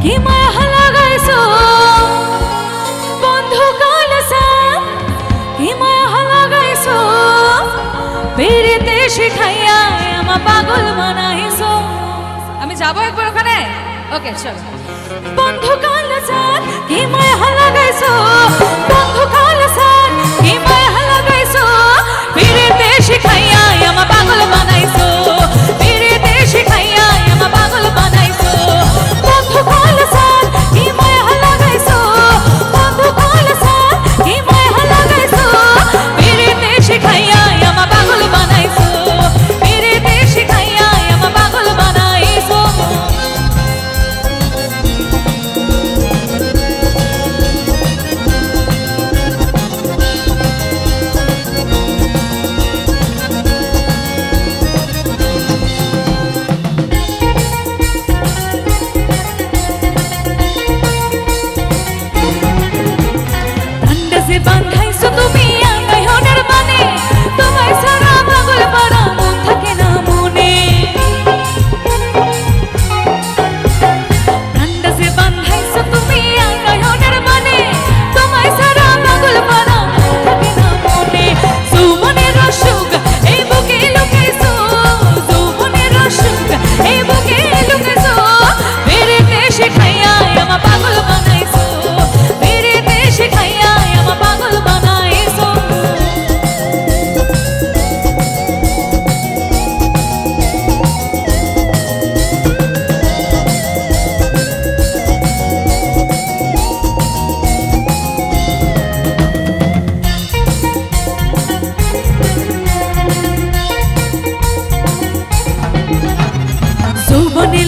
কি মায়া লাগাইছো বন্ধু কালসা কি মায়া লাগাইছো পিরিতে শিখাইয়া আমা পাগল বানাইছো। আমি যাব একবার ওখানে। ওকে চলো। বন্ধু কালসা কি মায়া লাগাইছো বন্ধু কালসা কি মায়া লাগাইছো পিরিতে শিখাইয়া আমা পাগল বানাইছো পিরিতে শিখাইয়া আমা পাগল বানাইছো। বন্ধু কালসা কি মায়া লাগাইছো বন্ধু কালসা কি মায়া লাগাইছো পিরিতে শিখাইয়া আমা পাগল বানাইছো পিরিতে শিখাইয়া আমা পাগল বানাইছো। বান্ধাইছো তুমি আঙ্গাই হনের মানে তোমার সারা পাগল পাড়া মন থাকে না মনে। কান্দাসে বান্ধাইছো তুমি আঙ্গাই হনের মানে তোমার সারা পাগল পাড়া মন থাকে না মনে। যৌবনের রসুক এই বুকে লুকাইছো যৌবনের রসুক এই বুকে লুকাইছো পিরিতে শিখাইয়া আমা পাগল বানাইছো পিরিতে শিখাইয়া আমা পাগল বানাইছো। যৌবনে